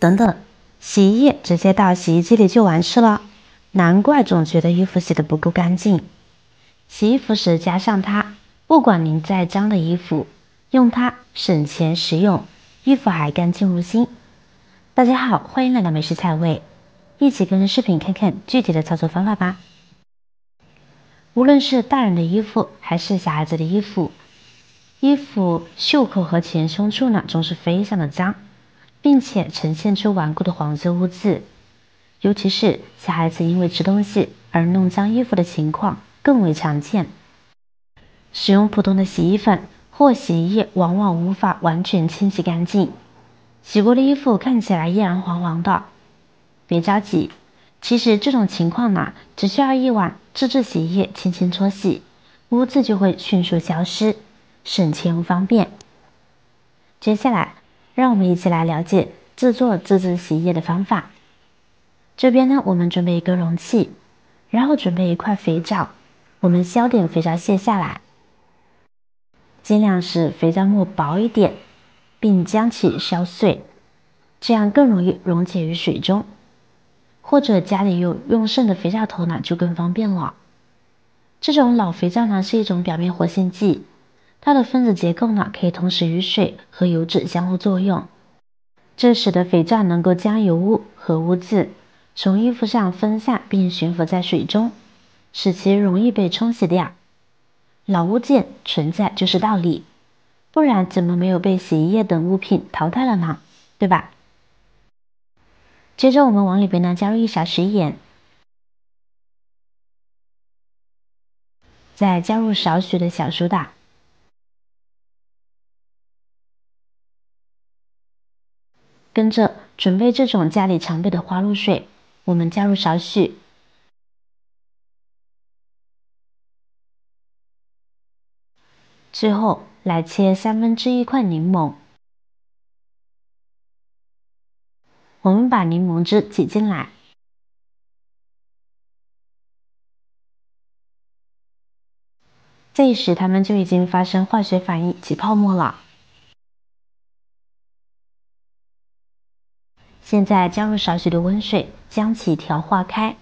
等等，洗衣液直接到洗衣机里就完事了，难怪总觉得衣服洗得不够干净。洗衣服时加上它，不管您再脏的衣服，用它省钱实用，衣服还干净如新。大家好，欢迎来到美食菜味，一起跟着视频看看具体的操作方法吧。无论是大人的衣服还是小孩子的衣服，衣服袖口和前胸处呢总是非常的脏，并且呈现出顽固的黄色污渍，尤其是小孩子因为吃东西而弄脏衣服的情况更为常见。使用普通的洗衣粉或洗衣液往往无法完全清洗干净，洗过的衣服看起来依然黄黄的。别着急，其实这种情况呢，只需要一碗自制洗衣液轻轻搓洗，污渍就会迅速消失，省钱又方便。接下来让我们一起来了解制作自制洗衣液的方法。这边呢，我们准备一个容器，然后准备一块肥皂，我们削点肥皂屑下来，尽量使肥皂沫薄一点，并将其削碎，这样更容易溶解于水中。或者家里有用剩的肥皂头呢，就更方便了。这种老肥皂呢是一种表面活性剂，它的分子结构呢可以同时与水和油脂相互作用，这使得肥皂能够将油污和污渍从衣服上分散并悬浮在水中，使其容易被冲洗掉。老物件存在就是道理，不然怎么没有被洗衣液等物品淘汰了呢？对吧？接着我们往里边呢加入1勺食盐，再加入少许的小苏打，跟着准备这种家里常备的花露水，我们加入少许，最后来切1/3块柠檬，我们把柠檬汁挤进来，这时它们就已经发生化学反应起泡沫了。现在加入少许的温水，将其调化开，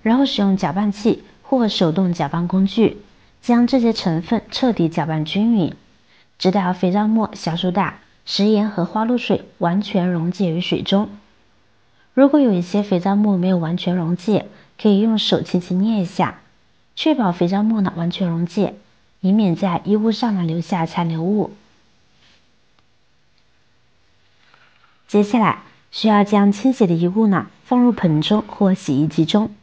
然后使用搅拌器或手动搅拌工具，将这些成分彻底搅拌均匀，直到肥皂沫、小苏打、食盐和花露水完全溶解于水中。如果有一些肥皂沫没有完全溶解，可以用手轻轻捏一下，确保肥皂沫呢完全溶解，以免在衣物上呢留下残留物。接下来需要将清洗的衣物呢放入盆中或洗衣机中，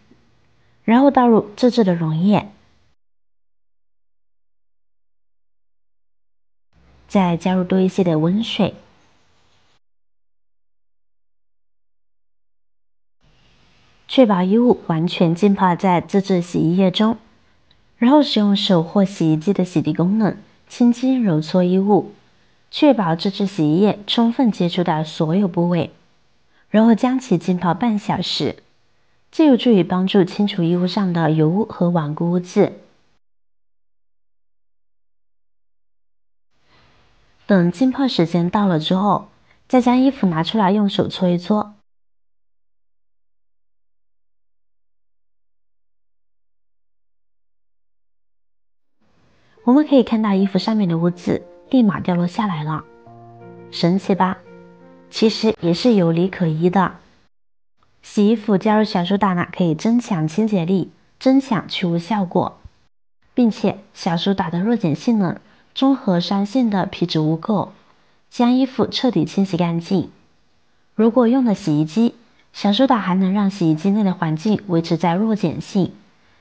然后倒入自制的溶液，再加入多一些的温水，确保衣物完全浸泡在自制洗衣液中，然后使用手或洗衣机的洗涤功能轻轻揉搓衣物，确保自制洗衣液充分接触到所有部位，然后将其浸泡半小时，这有助于帮助清除衣物上的油污和顽固污渍。等浸泡时间到了之后，再将衣服拿出来用手搓一搓，我们可以看到衣服上面的污渍立马掉落下来了，神奇吧？其实也是有理可依的。洗衣服加入小苏打呢，可以增强清洁力，增强去污效果，并且小苏打的弱碱性能中和酸性的皮脂污垢，将衣服彻底清洗干净。如果用了洗衣机，小苏打还能让洗衣机内的环境维持在弱碱性，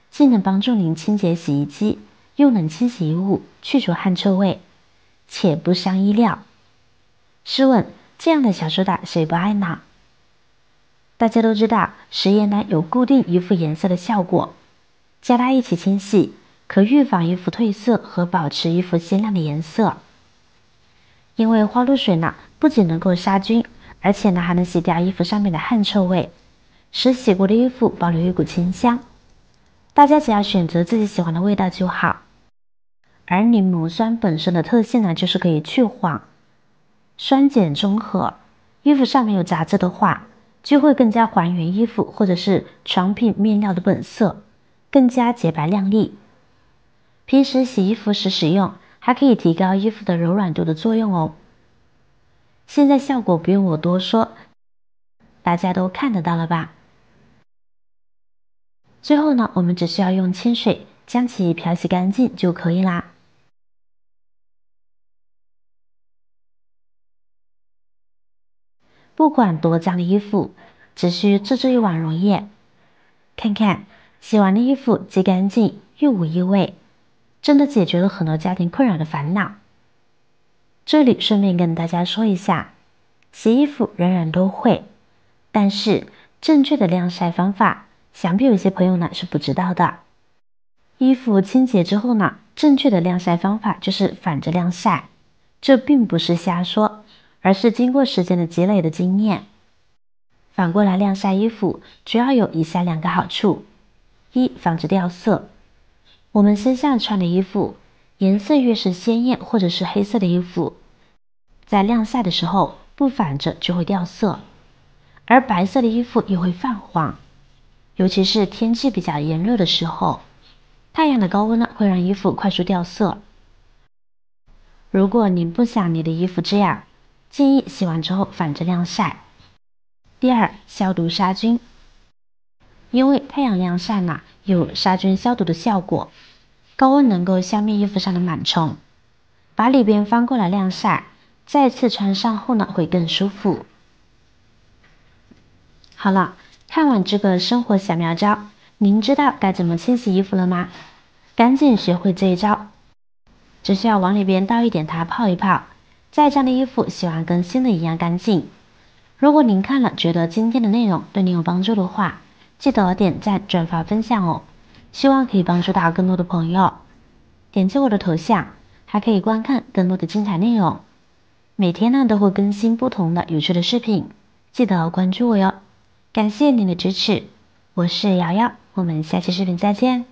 既能帮助您清洁洗衣机，又能清洗衣物，去除汗臭味，且不伤衣料。试问这样的小苏打谁不爱呢？大家都知道食盐呢有固定衣服颜色的效果，加它一起清洗，可预防衣服褪色和保持衣服鲜亮的颜色。因为花露水呢不仅能够杀菌，而且呢还能洗掉衣服上面的汗臭味，使洗过的衣服保留一股清香。大家只要选择自己喜欢的味道就好。而柠檬酸本身的特性呢就是可以去黄，酸碱中和，衣服上面有杂质的话，就会更加还原衣服或者是床品面料的本色，更加洁白亮丽。平时洗衣服时使用，还可以提高衣服的柔软度的作用哦。现在效果不用我多说，大家都看得到了吧？最后呢，我们只需要用清水将其漂洗干净就可以啦。不管多脏的衣服，只需制作一碗溶液，看看洗完的衣服既干净又无异味，真的解决了很多家庭困扰的烦恼。这里顺便跟大家说一下，洗衣服人人都会，但是正确的晾晒方法，想必有些朋友呢是不知道的。衣服清洁之后呢，正确的晾晒方法就是反着晾晒，这并不是瞎说，而是经过时间的积累的经验。反过来晾晒衣服，主要有以下2个好处：一、防止掉色。我们身上穿的衣服，颜色越是鲜艳或者是黑色的衣服，在晾晒的时候不反着就会掉色，而白色的衣服也会泛黄，尤其是天气比较炎热的时候，太阳的高温呢会让衣服快速掉色。如果您不想你的衣服这样，建议洗完之后反着晾晒。第二，消毒杀菌。因为太阳晾晒呢有杀菌消毒的效果，高温能够消灭衣服上的螨虫，把里边翻过来晾晒，再次穿上后呢会更舒服。好了，看完这个生活小妙招，您知道该怎么清洗衣服了吗？赶紧学会这一招，只需要往里边倒一点它泡一泡，再将的衣服洗完跟新的一样干净。如果您看了觉得今天的内容对您有帮助的话，记得点赞、转发、分享哦，希望可以帮助到更多的朋友。点击我的头像，还可以观看更多的精彩内容。每天呢都会更新不同的有趣的视频，记得关注我哟。感谢您的支持，我是瑶瑶，我们下期视频再见。